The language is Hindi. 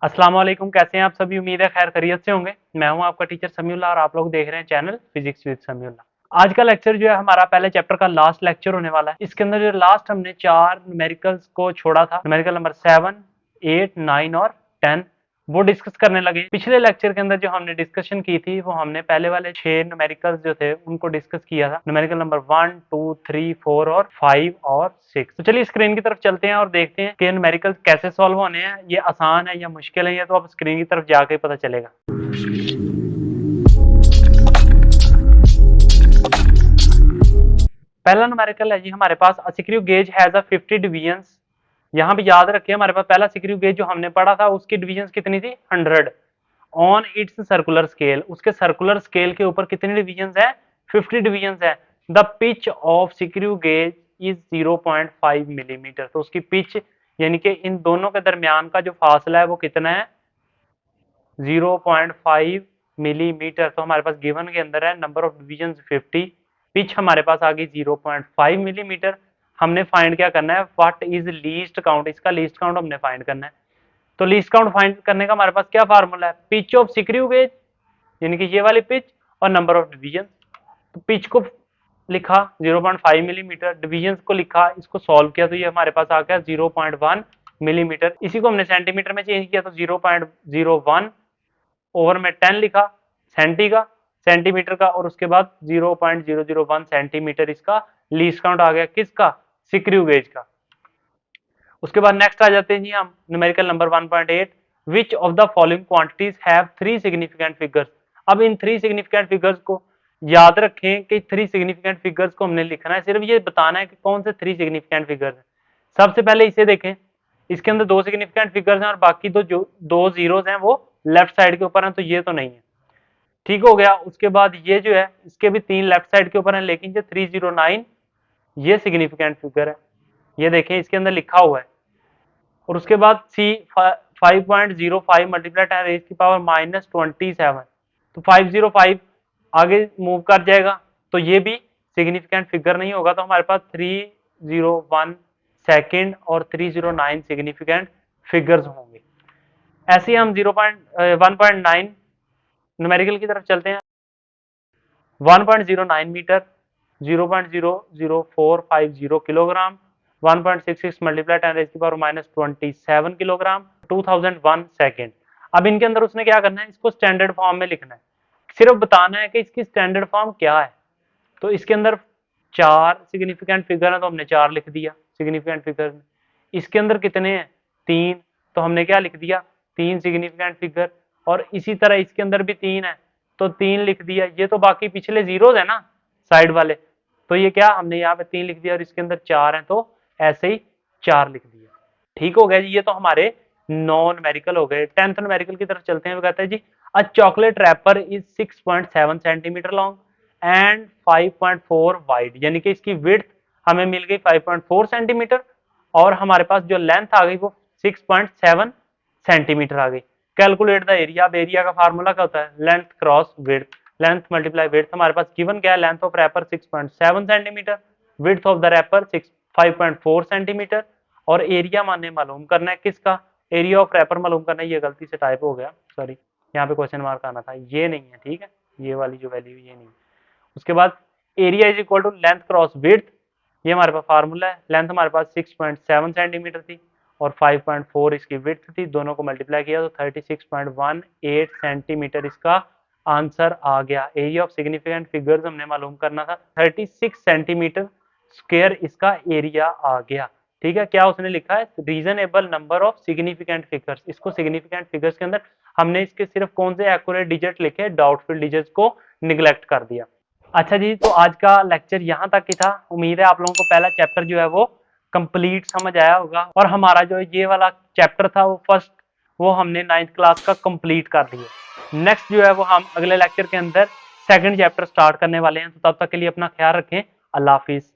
अस्सलाम वालेकुम, कैसे हैं आप सभी? उम्मीद है खैर खैरियत से होंगे। मैं हूं आपका टीचर समीउल्लाह और आप लोग देख रहे हैं चैनल फिजिक्स विद समीउल्लाह। आज का लेक्चर जो है हमारा पहले चैप्टर का लास्ट लेक्चर होने वाला है। इसके अंदर जो लास्ट हमने 4 न्यूमेरिकल्स को छोड़ा था, न्यूमेरिकल नंबर 7, 8, 9 और 10 वो डिस्कस करने लगे। पिछले लेक्चर के अंदर जो हमने डिस्कशन की थी वो हमने पहले वाले 6 न्यूमेरिकल्स जो थे उनको डिस्कस किया था। न्यूमेरिकल नंबर 1, 2, 3, 4 और 5 और 6। तो चलिए स्क्रीन की तरफ चलते हैं और देखते हैं कि न्यूमेरिकल्स कैसे सॉल्व होने हैं, ये आसान है या मुश्किल है, ये तो आप स्क्रीन की तरफ जाके ही पता चलेगा। पहला न्यूमेरिकल है जी हमारे पास, a screw gauge has a 50 divisions. यहाँ भी याद रखिए हमारे पास पहला स्क्रू गेज जो हमने पढ़ा था उसकी डिवीजन्स कितनी थी? 100 ऑन इट्स सर्कुलर स्केल। उसके सर्कुलर स्केल के ऊपर कितनी डिवीजन्स है? 50 डिवीजन्स है। The pitch of screw gauge is 0.5 millimetre. तो उसकी पिच यानी कि इन दोनों के दरमियान का जो फासला है वो कितना है? 0.5 मिलीमीटर। तो हमारे पास गिवन के अंदर है नंबर ऑफ डिवीजन्स 50, पिच हमारे पास आ गई 0.5 मिलीमीटर। हमने फाइंड क्या करना है? What is least count. इसका लीस्ट काउंट हमने फाइंड करना है। तो लीस्ट काउंट फाइंड करने का हमारे पास क्या फार्मूला है? पिच ऑफ स्क्रू गेज यानी कि ये वाली पिच और नंबर ऑफ डिवीजन। तो पिच को लिखा 0.5 मिलीमीटर, डिवीजन को लिखा, इसको सॉल्व किया तो ये हमारे पास आ गया 0.1 मिलीमीटर। इसी को हमने सेंटीमीटर में चेंज किया तो 0.01 ओवर में 10 लिखा सेंटीमीटर का, और उसके बाद 0.001 सेंटीमीटर इसका लीस्ट काउंट आ गया। किसका? स्क्रू गेज का। उसके बाद नेक्स्ट आ जाते हैं जी हम numerical number 1.8, which of the following quantities have 3 significant figures. अब इन 3 सिग्निफिकेंट फिगर्स को याद रखें कि 3 सिग्निफिकेंट फिगर्स को हमने लिखना है, सिर्फ ये बताना है कि कौन से 3 सिग्निफिकेंट फिगर्स हैं। सबसे पहले इसे देखें, इसके अंदर 2 सिग्निफिकेंट फिगर्स हैं और बाकी जो 2 जीरोस हैं वो लेफ्ट साइड के ऊपर हैं, तो ये तो नहीं है, ठीक हो गया। उसके बाद ये जो है इसके भी 3 लेफ्ट साइड के ऊपर हैं, लेकिन जो 309 ये सिग्निफिकेंट फिगर है, ये देखें इसके अंदर लिखा हुआ है। और उसके बाद सी 5.05 मल्टीप्लाई 10 रेज की पावर -27, तो 505 आगे मूव कर जाएगा, तो ये भी सिग्निफिकेंट फिगर नहीं होगा। तो हमारे पास 301 सेकेंड और 309 सिग्निफिकेंट फिगर्स होंगे। ऐसे ही हम 1.9 न्यूमेरिकल की तरफ चलते हैं। 1.09 मीटर, 0.00450 किलोग्राम, 1.66 मल्टीप्लाई 10 रेज की पावर -27 किलोग्राम, 2001 सेकेंड। अब इनके अंदर उसने क्या करना है? इसको स्टैंडर्ड फॉर्म में लिखना है, सिर्फ बताना है कि इसकी स्टैंडर्ड फॉर्म क्या है। तो इसके अंदर 4 सिग्निफिकेंट फिगर है तो हमने 4 लिख दिया सिग्निफिकेंट फिगर में। इसके अंदर कितने हैं? 3, तो हमने क्या लिख दिया? 3 सिग्निफिकेंट फिगर। और इसी तरह इसके अंदर भी 3 है तो 3 लिख दिया। ये तो बाकी पिछले जीरोज है ना साइड वाले, तो ये क्या हमने यहाँ पे 3 लिख दिया और इसके अंदर 4 है तो ऐसे ही 4 लिख दिया। ठीक हो गया जी, ये तो हमारे नॉन न्यूमेरिकल हो गए। 10th न्यूमेरिकल की तरफ चलते हैं। वो कहता है जी, a chocolate wrapper is 6.7 centimetre long and 5.4 wide, यानी कि इसकी विड्थ हमें मिल गई 5.4 सेंटीमीटर और हमारे पास जो लेंथ आ गई वो 6.7 सेंटीमीटर आ गई। Calculate the area. अब एरिया का फार्मूला क्या होता है? Length cross width, length multiply width. हमारे पास गिवन क्या है? Length of wrapper 6.7 centimetre, width of the wrapper 5.4 centimetre, और एरिया माने मालूम करना है। किसका? एरिया ऑफ रैपर मालूम करना है। ये गलती से टाइप हो गया, सॉरी, यहाँ पे क्वेश्चन मार्क आना था, ये नहीं है, ठीक है, ये वाली जो वैल्यू ये नहीं है। उसके बाद area is equal to length cross width, ये हमारे पास फार्मूला है। लेंथ हमारे पास 6.7 सेंटीमीटर थी और 5.4 इसकी विड्थ थी, दोनों को मल्टीप्लाई किया तो 36.18 सेंटीमीटर इसका आंसर आ गया। एरिया ऑफ सिग्निफिकेंट फिगर्स हमने मालूम करना था, 36 सेंटीमीटर स्क्वायर इसका एरिया आ गया। ठीक है, क्या उसने लिखा है? Reasonable number of significant figures. इसको सिग्निफिकेंट फिगर्स के अंदर हमने इसके सिर्फ कौन से एक्यूरेट डिजिट लिखे, डाउटफुल डिजिट्स को निगलेक्ट कर दिया। अच्छा जी, तो आज का लेक्चर यहाँ तक ही था। उम्मीद है आप लोगों को पहला चैप्टर जो है वो कंप्लीट समझ आया होगा, और हमारा जो ये वाला चैप्टर था वो फर्स्ट वो हमने 9th क्लास का कंप्लीट कर दिया। नेक्स्ट जो है वो हम अगले लेक्चर के अंदर सेकंड चैप्टर स्टार्ट करने वाले हैं। तो तब तक के लिए अपना ख्याल रखें। अल्लाह हाफिज।